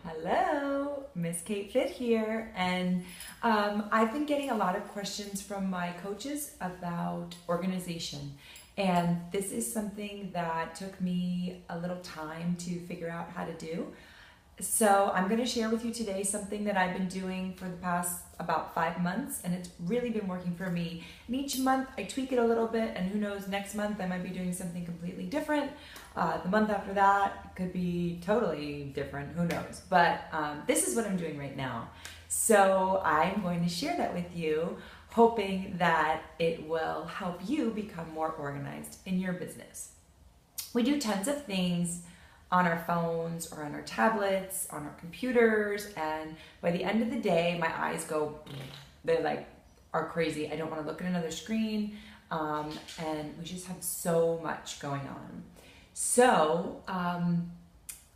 Hello, Miss Kate Fit here, and I've been getting a lot of questions from my coaches about organization, and this is something that took me a little time to figure out how to do. So I'm going to share with you today something that I've been doing for the past about 5 months, and it's really been working for me. And each month I tweak it a little bit, and who knows, next month I might be doing something completely different. The month after that could be totally different, who knows. But this is what I'm doing right now. So I'm going to share that with you, hoping that it will help you become more organized in your business. We do tons of things on our phones or on our tablets, on our computers, and by the end of the day, my eyes go, they are crazy. I don't want to look at another screen, and we just have so much going on. So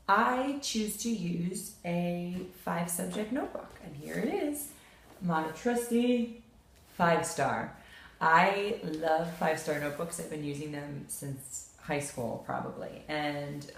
I choose to use a 5-subject notebook, and here it is, my trusty 5-star. I love 5-star notebooks. I've been using them since high school probably, and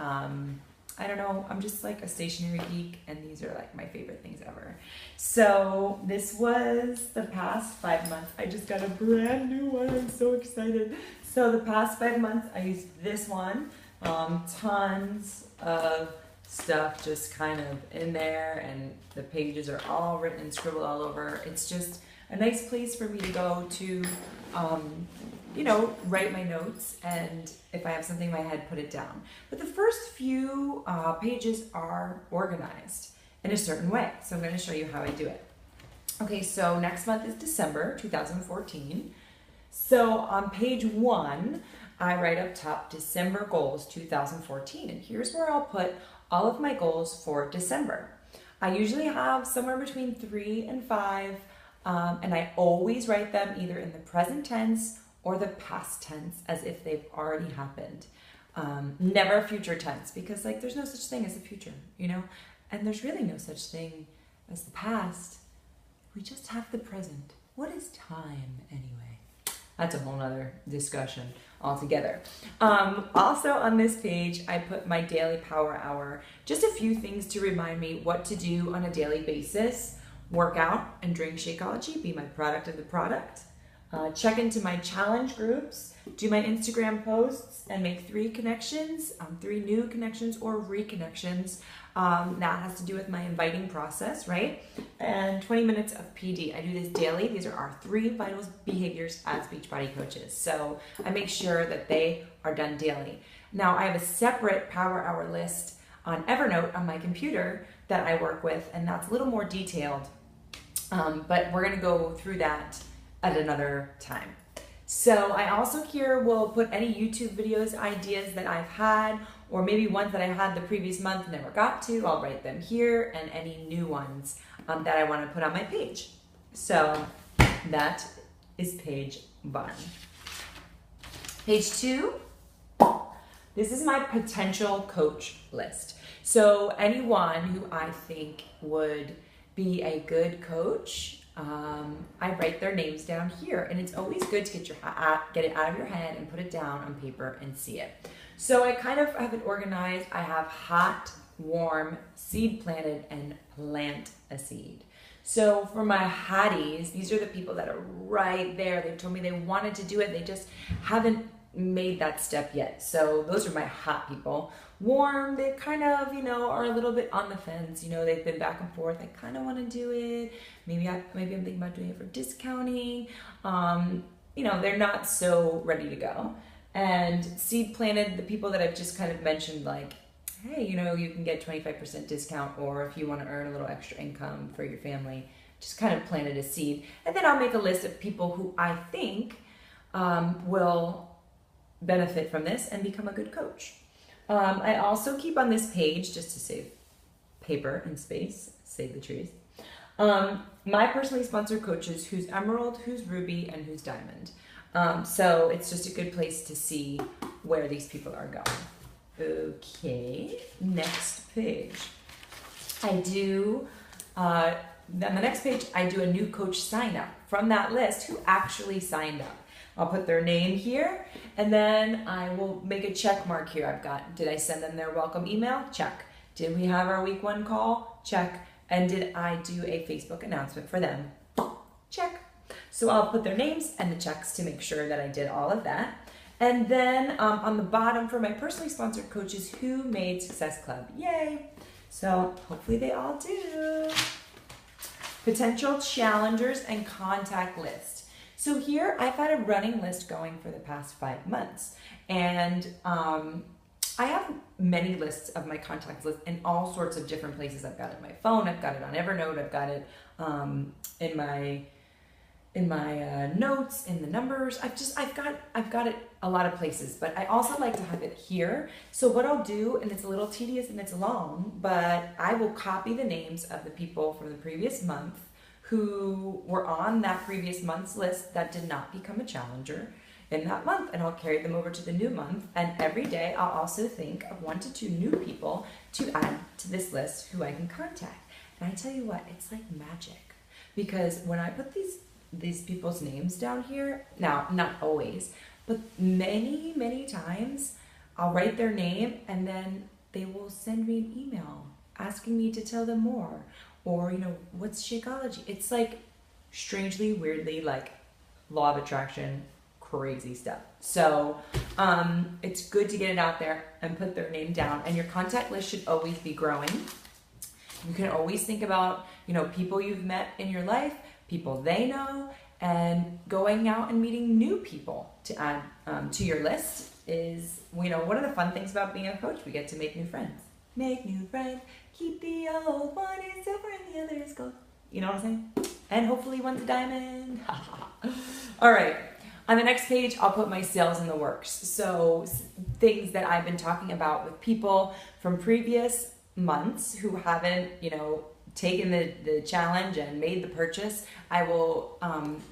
I don't know, I'm just like a stationery geek, and these are like my favorite things ever. So this was the past 5 months. I just got a brand new one. I'm so excited. So the past 5 months I used this one. Tons of stuff just kind of in there, and the pages are all written and scribbled all over. It's just a nice place for me to go to write my notes, and if I have something in my head, put it down. But the first few pages are organized in a certain way. So I'm going to show you how I do it. Okay, so next month is December 2014. So on page 1, I write up top December goals 2014. And here's where I'll put all of my goals for December. I usually have somewhere between 3 and 5, and I always write them either in the present tense or the past tense as if they've already happened. Never future tense, because there's no such thing as the future, and there's really no such thing as the past. We just have the present. What is time anyway? That's a whole nother discussion altogether. Also on this page, I put my daily power hour. Just a few things to remind me what to do on a daily basis. Work out and drink Shakeology, be my product of the product. Check into my challenge groups, do my Instagram posts, and make 3 connections, 3 new connections or reconnections. That has to do with my inviting process, right? And 20 minutes of PD. I do this daily. These are our 3 vital behaviors as Beachbody coaches. So I make sure that they are done daily. Now I have a separate power hour list on Evernote on my computer that I work with, and that's a little more detailed. But we're going to go through that at another time. So I also here will put any YouTube videos, ideas that I've had, or maybe ones that I had the previous month and never got to. I'll write them here, and any new ones that I want to put on my page. So that is page 1. Page 2, this is my potential coach list. So anyone who I think would be a good coach, I write their names down here, and it's always good to get it out of your head and put it down on paper and see it. So I kind of have it organized. I have hot, warm, seed planted, and plant a seed. So for my hotties, these are the people that are right there. They've told me they wanted to do it. They just haven't made that step yet. So those are my hot people. Warm, they kind of, are a little bit on the fence. They've been back and forth. I kind of want to do it. Maybe I'm thinking about doing it for discounting. They're not so ready to go. And seed planted, the people that I've just kind of mentioned, like, hey, you can get 25% discount, or if you want to earn a little extra income for your family, just kind of planted a seed. And then I'll make a list of people who I think will benefit from this and become a good coach. I also keep on this page, just to save paper and space, save the trees, my personally sponsored coaches, who's Emerald, who's Ruby, and who's Diamond. So it's just a good place to see where these people are going. Okay, next page. On the next page, I do a new coach sign up from that list who actually signed up. I'll put their name here, and then I will make a check mark here. I've got, did I send them their welcome email? Check. Did we have our week 1 call? Check. And did I do a Facebook announcement for them? Check. So I'll put their names and the checks to make sure that I did all of that. And then on the bottom for my personally sponsored coaches who made Success Club. Yay. So hopefully they all do. Potential challengers and contact list. So here I've had a running list going for the past 5 months. And I have many lists of my contacts list in all sorts of different places. I've got it on my phone, I've got it on Evernote, I've got it in my notes, in the numbers. I've got it a lot of places, but I also like to have it here. So what I'll do, and it's a little tedious and it's long, but I will copy the names of the people from the previous month who were on that previous month's list that did not become a challenger in that month, and I'll carry them over to the new month. And every day I'll also think of 1 to 2 new people to add to this list who I can contact. And I tell you what, it's like magic, because when I put these people's names down here, now not always, but many times I'll write their name and then they will send me an email asking me to tell them more, or what's Shakeology. It's like strangely, weirdly, like law of attraction, crazy stuff. So it's good to get it out there and put their name down, and your contact list should always be growing. You can always think about people you've met in your life, people they know, and going out and meeting new people to add to your list is one of the fun things about being a coach. We get to make new friends. Make new friends, keep the old one is silver and the other is gold. You know what I'm saying? And hopefully one's a diamond. All right. On the next page, I'll put my sales in the works. So things that I've been talking about with people from previous months who haven't, taken the challenge and made the purchase, I will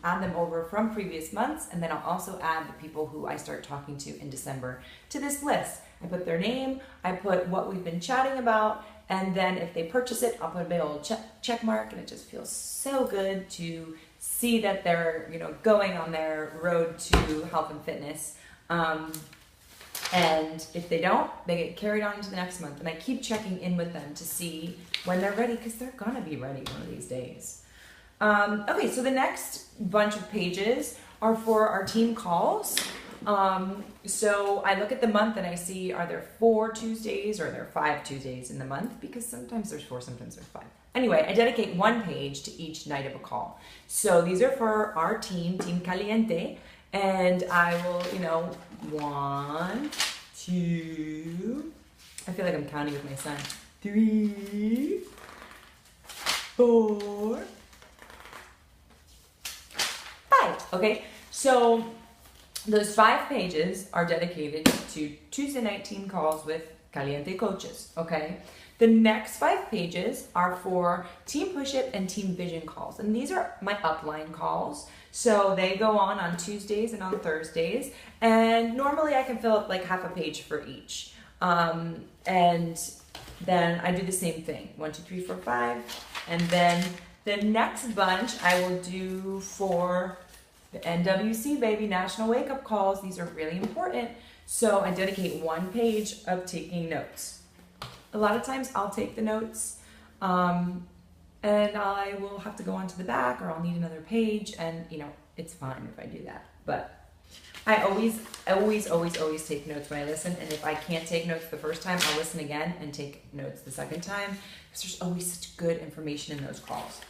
add them over from previous months, and then I'll also add the people who I start talking to in December to this list. I put their name, I put what we've been chatting about, and then if they purchase it, I'll put a big old check mark, and it just feels so good to see that they're going on their road to health and fitness. And if they don't, they get carried on to the next month, and I keep checking in with them to see when they're ready, because they're gonna be ready one of these days. Okay, so the next bunch of pages are for our team calls. So I look at the month and I see, are there 4 Tuesdays or are there 5 Tuesdays in the month? Because sometimes there's 4, sometimes there's 5. Anyway, I dedicate 1 page to each night of a call. So these are for our team, Team Caliente, and I will, 1, 2, I feel like I'm counting with my son, 3, 4, 5. Okay, so those 5 pages are dedicated to Tuesday night team calls with Caliente coaches, okay? The next 5 pages are for team push-up and team vision calls, and these are my upline calls. So they go on Tuesdays and on Thursdays, and normally I can fill up like half a page for each. And then I do the same thing, 1, 2, 3, 4, 5, and then the next bunch I will do for the NWC, baby, National Wake Up Calls. These are really important. So I dedicate 1 page of taking notes. A lot of times I'll take the notes and I will have to go onto the back, or I'll need another page, and it's fine if I do that. But I always take notes when I listen, and if I can't take notes the first time, I'll listen again and take notes the second time, because there's always such good information in those calls.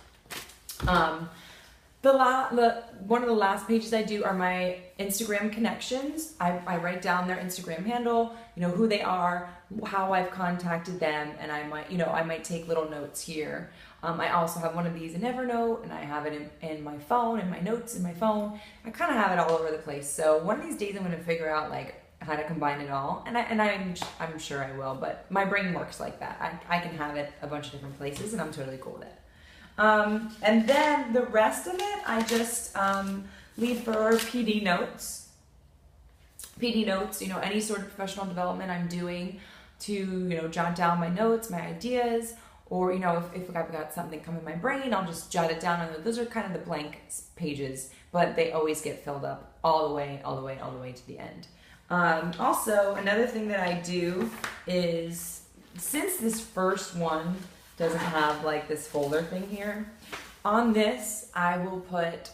One of the last pages I do are my Instagram connections. I write down their Instagram handle, who they are, how I've contacted them, and I might take little notes here. I also have one of these in Evernote, and I have it in my phone, in my notes in my phone. I kind of have it all over the place. So one of these days I'm going to figure out how to combine it all, and I'm sure I will. But my brain works like that. I can have it a bunch of different places, and I'm totally cool with it. And then the rest of it, I just leave for PD notes. PD notes, any sort of professional development I'm doing to, jot down my notes, my ideas, or, if I've got something come in my brain, I'll just jot it down. And those are kind of the blank pages, but they always get filled up all the way to the end. Also, another thing that I do is since this first one doesn't have like this folder thing here, on this, I will put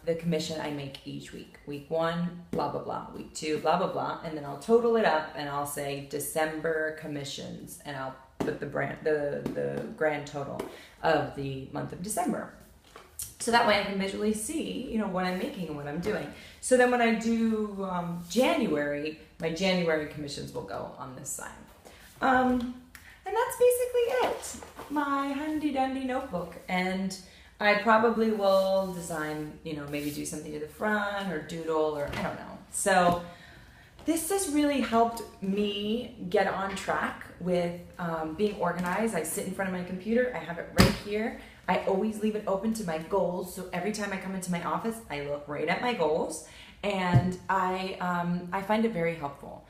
the commission I make each week. Week 1, blah, blah, blah. Week 2, blah, blah, blah. And then I'll total it up and I'll say December commissions, and I'll put the grand total of the month of December. So that way I can visually see, you know, what I'm making and what I'm doing. So then when I do January, my January commissions will go on this side. And that's basically it. My handy dandy notebook. And I probably will design, you know, maybe do something to the front or doodle, or I don't know. So this has really helped me get on track with being organized. I sit in front of my computer. I have it right here. I always leave it open to my goals. So every time I come into my office, I look right at my goals, and I find it very helpful.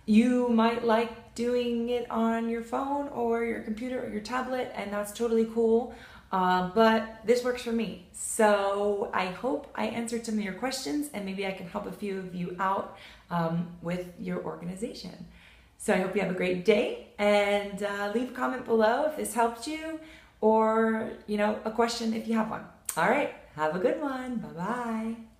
You might like doing it on your phone or your computer or your tablet, and that's totally cool. But this works for me. So I hope I answered some of your questions, and maybe I can help a few of you out with your organization. So I hope you have a great day, and leave a comment below if this helped you, or, you know, a question if you have one. All right, have a good one. Bye-bye.